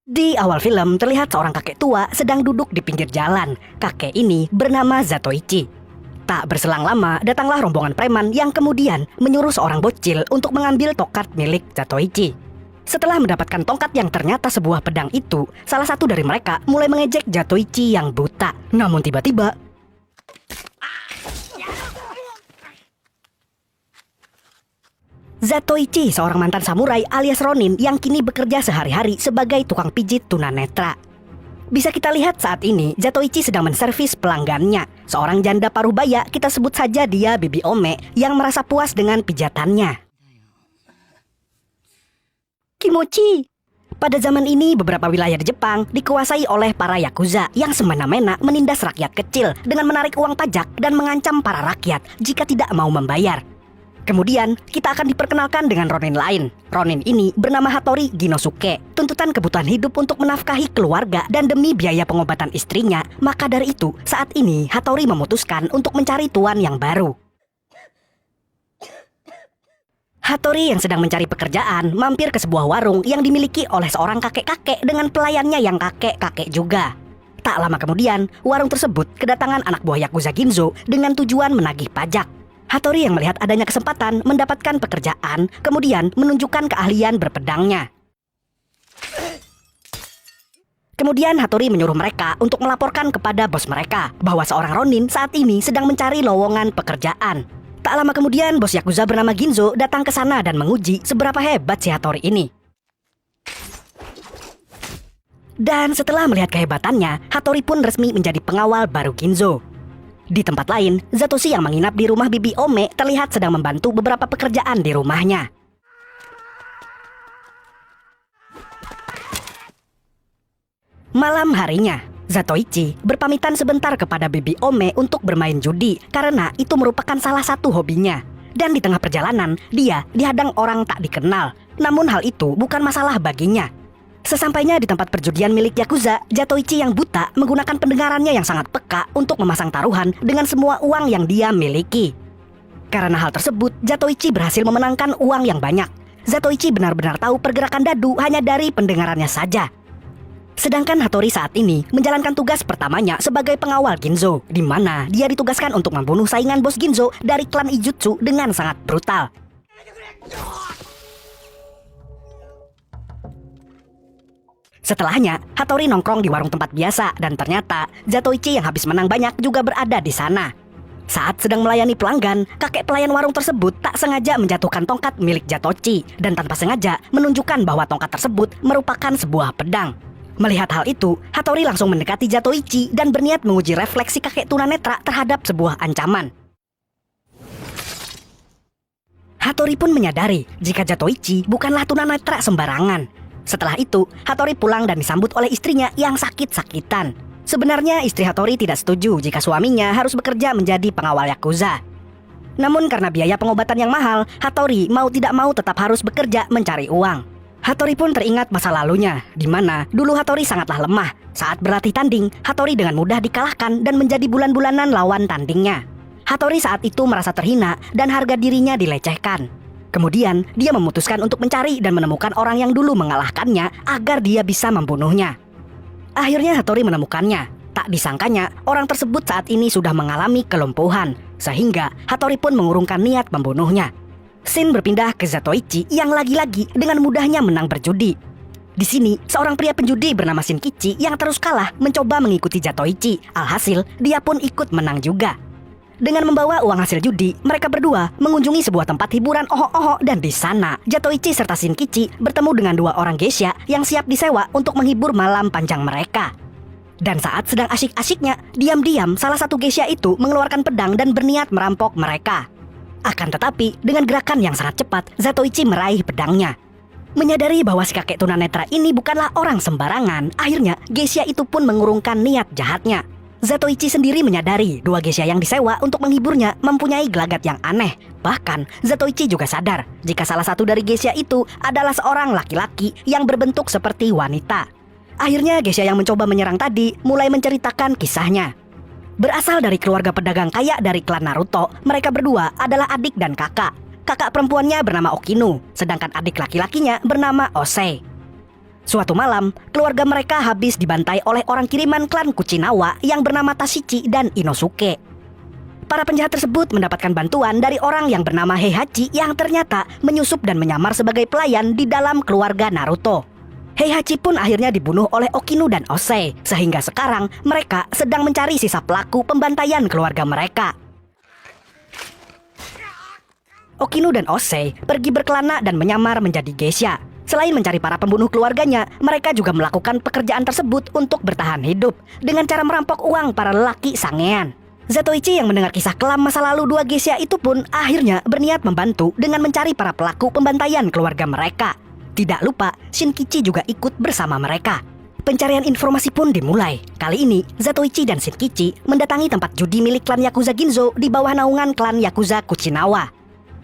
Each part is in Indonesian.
Di awal film terlihat seorang kakek tua sedang duduk di pinggir jalan. Kakek ini bernama Zatoichi. Tak berselang lama datanglah rombongan preman yang kemudian menyuruh seorang bocil untuk mengambil tongkat milik Zatoichi. Setelah mendapatkan tongkat yang ternyata sebuah pedang itu, salah satu dari mereka mulai mengejek Zatoichi yang buta. Namun tiba-tiba Zatoichi, seorang mantan samurai alias Ronin yang kini bekerja sehari-hari sebagai tukang pijit tunanetra. Bisa kita lihat saat ini, Zatoichi sedang menservis pelanggannya. Seorang janda paruh baya, kita sebut saja dia Bibi Ome, yang merasa puas dengan pijatannya. Kimochi. Pada zaman ini, beberapa wilayah di Jepang dikuasai oleh para yakuza yang semena-mena menindas rakyat kecil dengan menarik uang pajak dan mengancam para rakyat jika tidak mau membayar. Kemudian, kita akan diperkenalkan dengan Ronin lain. Ronin ini bernama Hattori Ginosuke. Tuntutan kebutuhan hidup untuk menafkahi keluarga dan demi biaya pengobatan istrinya. Maka dari itu, saat ini Hattori memutuskan untuk mencari tuan yang baru. Hattori yang sedang mencari pekerjaan mampir ke sebuah warung yang dimiliki oleh seorang kakek-kakek dengan pelayannya yang kakek-kakek juga. Tak lama kemudian, warung tersebut kedatangan anak buah Yakuza Ginzo dengan tujuan menagih pajak. Hattori yang melihat adanya kesempatan mendapatkan pekerjaan, kemudian menunjukkan keahlian berpedangnya. Kemudian Hattori menyuruh mereka untuk melaporkan kepada bos mereka bahwa seorang Ronin saat ini sedang mencari lowongan pekerjaan. Tak lama kemudian bos Yakuza bernama Ginzo datang ke sana dan menguji seberapa hebat si Hattori ini. Dan setelah melihat kehebatannya, Hattori pun resmi menjadi pengawal baru Ginzo. Di tempat lain, Zatoshi yang menginap di rumah Bibi Ome terlihat sedang membantu beberapa pekerjaan di rumahnya. Malam harinya, Zatoichi berpamitan sebentar kepada Bibi Ome untuk bermain judi karena itu merupakan salah satu hobinya. Dan di tengah perjalanan, dia dihadang orang tak dikenal. Namun hal itu bukan masalah baginya. Sesampainya di tempat perjudian milik Yakuza, Zatoichi yang buta menggunakan pendengarannya yang sangat peka untuk memasang taruhan dengan semua uang yang dia miliki. Karena hal tersebut, Zatoichi berhasil memenangkan uang yang banyak. Zatoichi benar-benar tahu pergerakan dadu hanya dari pendengarannya saja. Sedangkan Hattori saat ini menjalankan tugas pertamanya sebagai pengawal Ginzo, di mana dia ditugaskan untuk membunuh saingan bos Ginzo dari klan Ijutsu dengan sangat brutal. Setelahnya, Hattori nongkrong di warung tempat biasa dan ternyata Zatoichi yang habis menang banyak juga berada di sana. Saat sedang melayani pelanggan, kakek pelayan warung tersebut tak sengaja menjatuhkan tongkat milik Zatoichi dan tanpa sengaja menunjukkan bahwa tongkat tersebut merupakan sebuah pedang. Melihat hal itu, Hattori langsung mendekati Zatoichi dan berniat menguji refleksi kakek tunanetra terhadap sebuah ancaman. Hattori pun menyadari jika Zatoichi bukanlah tunanetra sembarangan. Setelah itu, Hattori pulang dan disambut oleh istrinya yang sakit-sakitan. Sebenarnya istri Hattori tidak setuju jika suaminya harus bekerja menjadi pengawal Yakuza. Namun karena biaya pengobatan yang mahal, Hattori mau tidak mau tetap harus bekerja mencari uang. Hattori pun teringat masa lalunya, di mana dulu Hattori sangatlah lemah. Saat berlatih tanding, Hattori dengan mudah dikalahkan dan menjadi bulan-bulanan lawan tandingnya. Hattori saat itu merasa terhina dan harga dirinya dilecehkan. Kemudian, dia memutuskan untuk mencari dan menemukan orang yang dulu mengalahkannya agar dia bisa membunuhnya. Akhirnya Hattori menemukannya. Tak disangkanya, orang tersebut saat ini sudah mengalami kelumpuhan, sehingga Hattori pun mengurungkan niat membunuhnya. Scene berpindah ke Zatoichi yang lagi-lagi dengan mudahnya menang berjudi. Di sini, seorang pria penjudi bernama Shinkichi yang terus kalah mencoba mengikuti Zatoichi. Alhasil, dia pun ikut menang juga. Dengan membawa uang hasil judi, mereka berdua mengunjungi sebuah tempat hiburan oho-oho dan di sana, Zatoichi serta Shinkichi bertemu dengan dua orang geisha yang siap disewa untuk menghibur malam panjang mereka. Dan saat sedang asyik-asyiknya, diam-diam salah satu geisha itu mengeluarkan pedang dan berniat merampok mereka. Akan tetapi, dengan gerakan yang sangat cepat, Zatoichi meraih pedangnya. Menyadari bahwa si kakek tunanetra ini bukanlah orang sembarangan, akhirnya geisha itu pun mengurungkan niat jahatnya. Zatoichi sendiri menyadari dua geisha yang disewa untuk menghiburnya mempunyai gelagat yang aneh. Bahkan, Zatoichi juga sadar jika salah satu dari geisha itu adalah seorang laki-laki yang berbentuk seperti wanita. Akhirnya geisha yang mencoba menyerang tadi mulai menceritakan kisahnya. Berasal dari keluarga pedagang kaya dari klan Naruto, mereka berdua adalah adik dan kakak. Kakak perempuannya bernama Okinu, sedangkan adik laki-lakinya bernama Osei. Suatu malam, keluarga mereka habis dibantai oleh orang kiriman klan Kuchinawa yang bernama Tashichi dan Inosuke. Para penjahat tersebut mendapatkan bantuan dari orang yang bernama Heihachi yang ternyata menyusup dan menyamar sebagai pelayan di dalam keluarga Naruto. Heihachi pun akhirnya dibunuh oleh Okinu dan Osei, sehingga sekarang mereka sedang mencari sisa pelaku pembantaian keluarga mereka. Okinu dan Osei pergi berkelana dan menyamar menjadi geisha. Selain mencari para pembunuh keluarganya, mereka juga melakukan pekerjaan tersebut untuk bertahan hidup dengan cara merampok uang para lelaki sangean. Zatoichi yang mendengar kisah kelam masa lalu dua geisha itu pun akhirnya berniat membantu dengan mencari para pelaku pembantaian keluarga mereka. Tidak lupa, Shinkichi juga ikut bersama mereka. Pencarian informasi pun dimulai. Kali ini, Zatoichi dan Shinkichi mendatangi tempat judi milik klan Yakuza Ginzo di bawah naungan klan Yakuza Kuchinawa.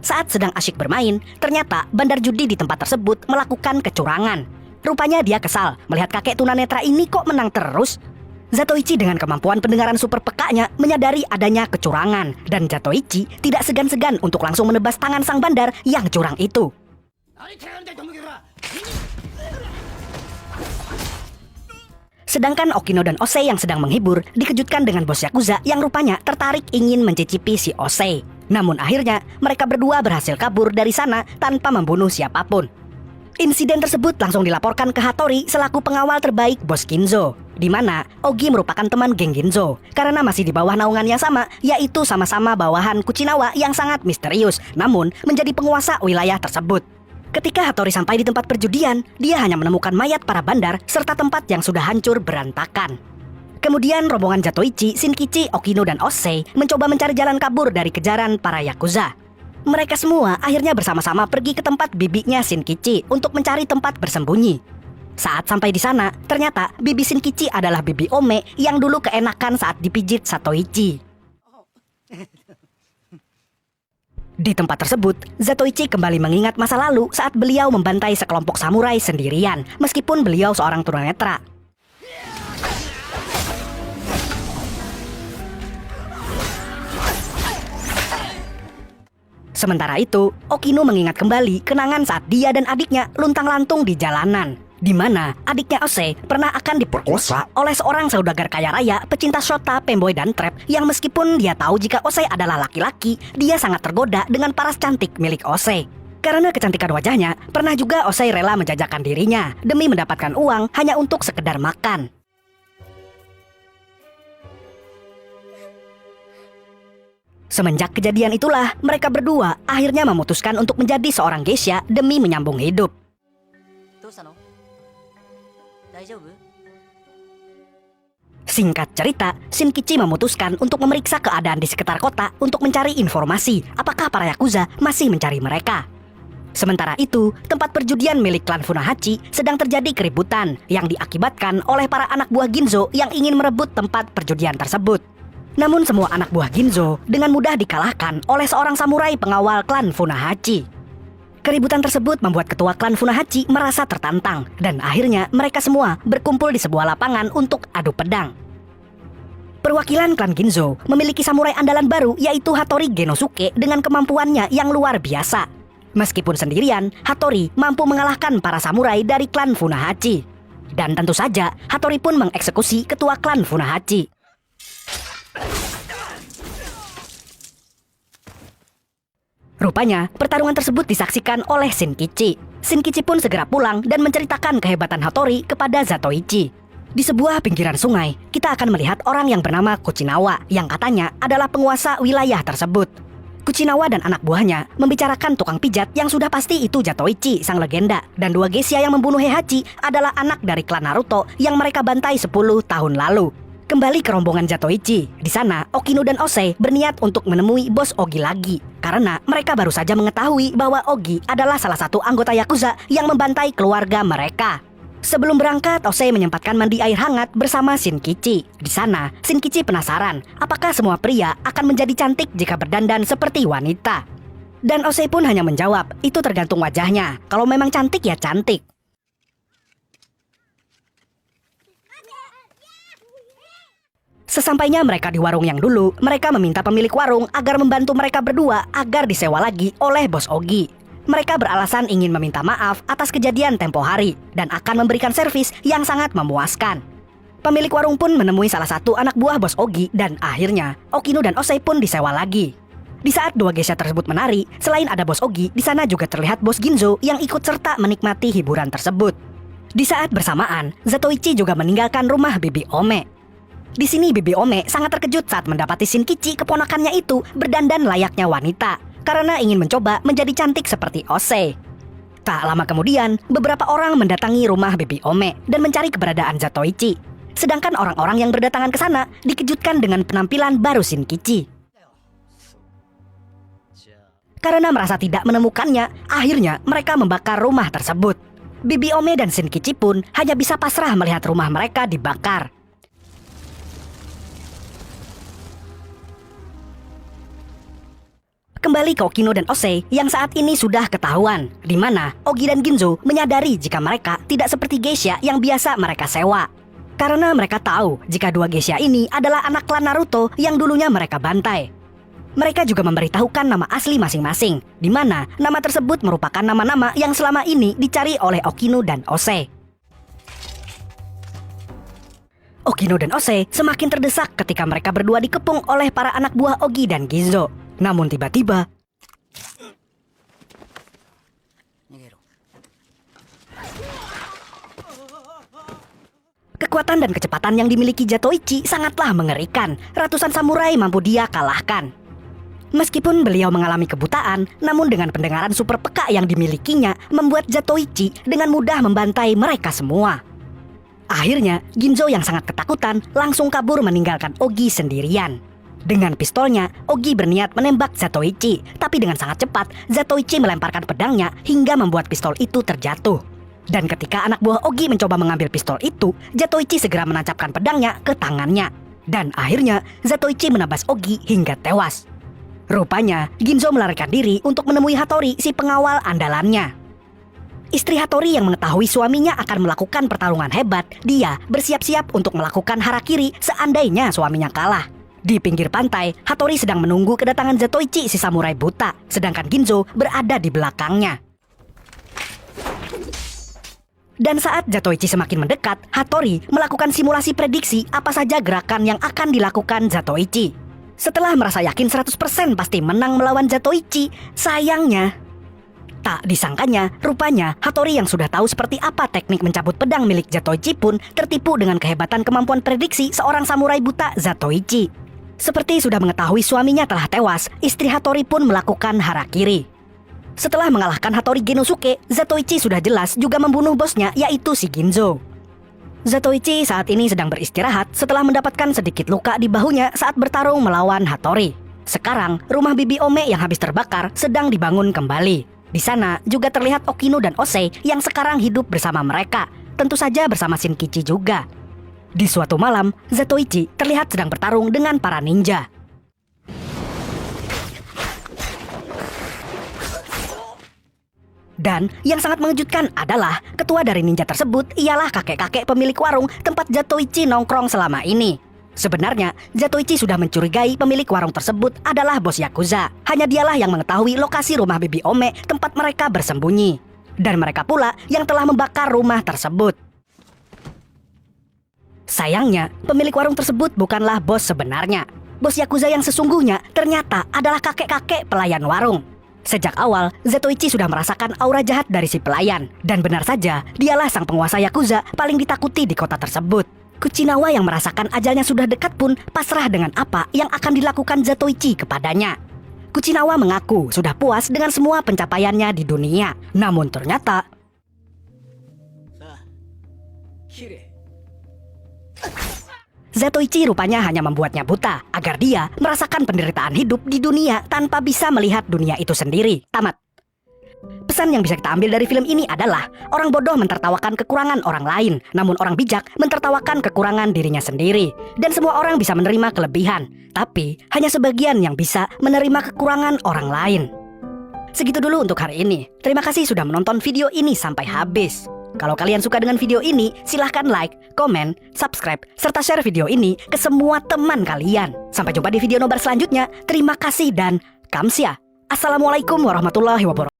Saat sedang asyik bermain, ternyata bandar judi di tempat tersebut melakukan kecurangan. Rupanya dia kesal melihat kakek tunanetra ini kok menang terus. Zatoichi dengan kemampuan pendengaran super pekaknya menyadari adanya kecurangan, dan Zatoichi tidak segan-segan untuk langsung menebas tangan sang bandar yang curang itu. Sedangkan Okino dan Osei yang sedang menghibur dikejutkan dengan bos Yakuza yang rupanya tertarik ingin mencicipi si Osei. Namun akhirnya mereka berdua berhasil kabur dari sana tanpa membunuh siapapun. Insiden tersebut langsung dilaporkan ke Hattori selaku pengawal terbaik bos Ginzo, di mana Ogi merupakan teman geng Ginzo karena masih di bawah naungan yang sama, yaitu sama-sama bawahan Kuchinawa yang sangat misterius, namun menjadi penguasa wilayah tersebut. Ketika Hattori sampai di tempat perjudian, dia hanya menemukan mayat para bandar serta tempat yang sudah hancur berantakan. Kemudian rombongan Zatoichi, Shinkichi, Okino, dan Osei mencoba mencari jalan kabur dari kejaran para Yakuza. Mereka semua akhirnya bersama-sama pergi ke tempat bibinya Shinkichi untuk mencari tempat bersembunyi. Saat sampai di sana, ternyata bibi Shinkichi adalah bibi Ome yang dulu keenakan saat dipijit Zatoichi. Di tempat tersebut, Zatoichi kembali mengingat masa lalu saat beliau membantai sekelompok samurai sendirian, meskipun beliau seorang tunanetra. Sementara itu, Okino mengingat kembali kenangan saat dia dan adiknya luntang-lantung di jalanan, di mana adiknya Osei pernah akan diperkosa oleh seorang saudagar kaya raya pecinta shota, pemboy, dan trap yang meskipun dia tahu jika Osei adalah laki-laki, dia sangat tergoda dengan paras cantik milik Osei. Karena kecantikan wajahnya, pernah juga Osei rela menjajakan dirinya demi mendapatkan uang hanya untuk sekedar makan. Semenjak kejadian itulah, mereka berdua akhirnya memutuskan untuk menjadi seorang geisha demi menyambung hidup. Singkat cerita, Shinkichi memutuskan untuk memeriksa keadaan di sekitar kota untuk mencari informasi apakah para Yakuza masih mencari mereka. Sementara itu, tempat perjudian milik klan Funahachi sedang terjadi keributan yang diakibatkan oleh para anak buah Ginzo yang ingin merebut tempat perjudian tersebut. Namun semua anak buah Ginzo dengan mudah dikalahkan oleh seorang samurai pengawal klan Funahachi. Keributan tersebut membuat ketua klan Funahachi merasa tertantang, dan akhirnya mereka semua berkumpul di sebuah lapangan untuk adu pedang. Perwakilan klan Ginzo memiliki samurai andalan baru, yaitu Hattori Genosuke dengan kemampuannya yang luar biasa. Meskipun sendirian, Hattori mampu mengalahkan para samurai dari klan Funahachi. Dan tentu saja, Hattori pun mengeksekusi ketua klan Funahachi. Rupanya, pertarungan tersebut disaksikan oleh Shinkichi. Shinkichi pun segera pulang dan menceritakan kehebatan Hattori kepada Zatoichi. Di sebuah pinggiran sungai, kita akan melihat orang yang bernama Kuchinawa yang katanya adalah penguasa wilayah tersebut. Kuchinawa dan anak buahnya membicarakan tukang pijat yang sudah pasti itu Zatoichi, sang legenda, dan dua geisha yang membunuh Heihachi adalah anak dari klan Naruto yang mereka bantai 10 tahun lalu. Kembali ke rombongan Zatoichi. Di sana, Okino dan Osei berniat untuk menemui bos Ogi lagi, karena mereka baru saja mengetahui bahwa Ogi adalah salah satu anggota Yakuza yang membantai keluarga mereka. Sebelum berangkat, Osei menyempatkan mandi air hangat bersama Shinkichi. Di sana, Shinkichi penasaran apakah semua pria akan menjadi cantik jika berdandan seperti wanita. Dan Osei pun hanya menjawab, itu tergantung wajahnya. Kalau memang cantik ya cantik. Sesampainya mereka di warung yang dulu, mereka meminta pemilik warung agar membantu mereka berdua agar disewa lagi oleh bos Ogi. Mereka beralasan ingin meminta maaf atas kejadian tempo hari dan akan memberikan servis yang sangat memuaskan. Pemilik warung pun menemui salah satu anak buah bos Ogi dan akhirnya Okino dan Osei pun disewa lagi. Di saat dua geisha tersebut menari, selain ada bos Ogi, di sana juga terlihat bos Ginzo yang ikut serta menikmati hiburan tersebut. Di saat bersamaan, Zatoichi juga meninggalkan rumah Bibi Ome. Di sini Bibi Ome sangat terkejut saat mendapati Shinkichi keponakannya itu berdandan layaknya wanita karena ingin mencoba menjadi cantik seperti Osei. Tak lama kemudian, beberapa orang mendatangi rumah Bibi Ome dan mencari keberadaan Zatoichi. Sedangkan orang-orang yang berdatangan ke sana dikejutkan dengan penampilan baru Shinkichi. Karena merasa tidak menemukannya, akhirnya mereka membakar rumah tersebut. Bibi Ome dan Shinkichi pun hanya bisa pasrah melihat rumah mereka dibakar. Kembali ke Okino dan Osei yang saat ini sudah ketahuan, di mana Ogi dan Ginzo menyadari jika mereka tidak seperti geisha yang biasa mereka sewa. Karena mereka tahu jika dua geisha ini adalah anak klan Naruto yang dulunya mereka bantai. Mereka juga memberitahukan nama asli masing-masing, di mana nama tersebut merupakan nama-nama yang selama ini dicari oleh Okino dan Osei. Okino dan Osei semakin terdesak ketika mereka berdua dikepung oleh para anak buah Ogi dan Ginzo. Namun tiba-tiba kekuatan dan kecepatan yang dimiliki Zatoichi sangatlah mengerikan. Ratusan samurai mampu dia kalahkan. Meskipun beliau mengalami kebutaan, namun dengan pendengaran super peka yang dimilikinya membuat Zatoichi dengan mudah membantai mereka semua. Akhirnya, Ginzo yang sangat ketakutan langsung kabur meninggalkan Ogi sendirian. Dengan pistolnya, Ogi berniat menembak Zatoichi, tapi dengan sangat cepat, Zatoichi melemparkan pedangnya hingga membuat pistol itu terjatuh. Dan ketika anak buah Ogi mencoba mengambil pistol itu, Zatoichi segera menancapkan pedangnya ke tangannya. Dan akhirnya, Zatoichi menabas Ogi hingga tewas. Rupanya, Ginzo melarikan diri untuk menemui Hattori, si pengawal andalannya. Istri Hattori yang mengetahui suaminya akan melakukan pertarungan hebat, dia bersiap-siap untuk melakukan harakiri seandainya suaminya kalah. Di pinggir pantai, Hattori sedang menunggu kedatangan Zatoichi si samurai buta, sedangkan Ginzo berada di belakangnya. Dan saat Zatoichi semakin mendekat, Hattori melakukan simulasi prediksi apa saja gerakan yang akan dilakukan Zatoichi. Setelah merasa yakin 100% pasti menang melawan Zatoichi, sayangnya tak disangkanya, rupanya Hattori yang sudah tahu seperti apa teknik mencabut pedang milik Zatoichi pun tertipu dengan kehebatan kemampuan prediksi seorang samurai buta Zatoichi. Seperti sudah mengetahui suaminya telah tewas, istri Hattori pun melakukan harakiri. Setelah mengalahkan Hattori Genosuke, Zatoichi sudah jelas juga membunuh bosnya, yaitu si Ginzo. Zatoichi saat ini sedang beristirahat setelah mendapatkan sedikit luka di bahunya saat bertarung melawan Hattori. Sekarang, rumah Bibi Ome yang habis terbakar sedang dibangun kembali. Di sana juga terlihat Okino dan Osei yang sekarang hidup bersama mereka, tentu saja bersama Shinkichi juga. Di suatu malam, Zatoichi terlihat sedang bertarung dengan para ninja. Dan yang sangat mengejutkan adalah ketua dari ninja tersebut ialah kakek-kakek pemilik warung tempat Zatoichi nongkrong selama ini. Sebenarnya, Zatoichi sudah mencurigai pemilik warung tersebut adalah bos Yakuza. Hanya dialah yang mengetahui lokasi rumah Bibi Ome tempat mereka bersembunyi. Dan mereka pula yang telah membakar rumah tersebut. Sayangnya, pemilik warung tersebut bukanlah bos sebenarnya. Bos Yakuza yang sesungguhnya ternyata adalah kakek-kakek pelayan warung. Sejak awal, Zatoichi sudah merasakan aura jahat dari si pelayan. Dan benar saja, dialah sang penguasa Yakuza paling ditakuti di kota tersebut. Kuchinawa yang merasakan ajalnya sudah dekat pun pasrah dengan apa yang akan dilakukan Zatoichi kepadanya. Kuchinawa mengaku sudah puas dengan semua pencapaiannya di dunia. Namun ternyata Zatoichi rupanya hanya membuatnya buta agar dia merasakan penderitaan hidup di dunia tanpa bisa melihat dunia itu sendiri. Tamat. Pesan yang bisa kita ambil dari film ini adalah orang bodoh mentertawakan kekurangan orang lain, namun orang bijak mentertawakan kekurangan dirinya sendiri. Dan semua orang bisa menerima kelebihan, tapi hanya sebagian yang bisa menerima kekurangan orang lain. Segitu dulu untuk hari ini. Terima kasih sudah menonton video ini sampai habis. Kalau kalian suka dengan video ini, silahkan like, komen, subscribe, serta share video ini ke semua teman kalian. Sampai jumpa di video nobar selanjutnya. Terima kasih dan kamsia. Assalamualaikum warahmatullahi wabarakatuh.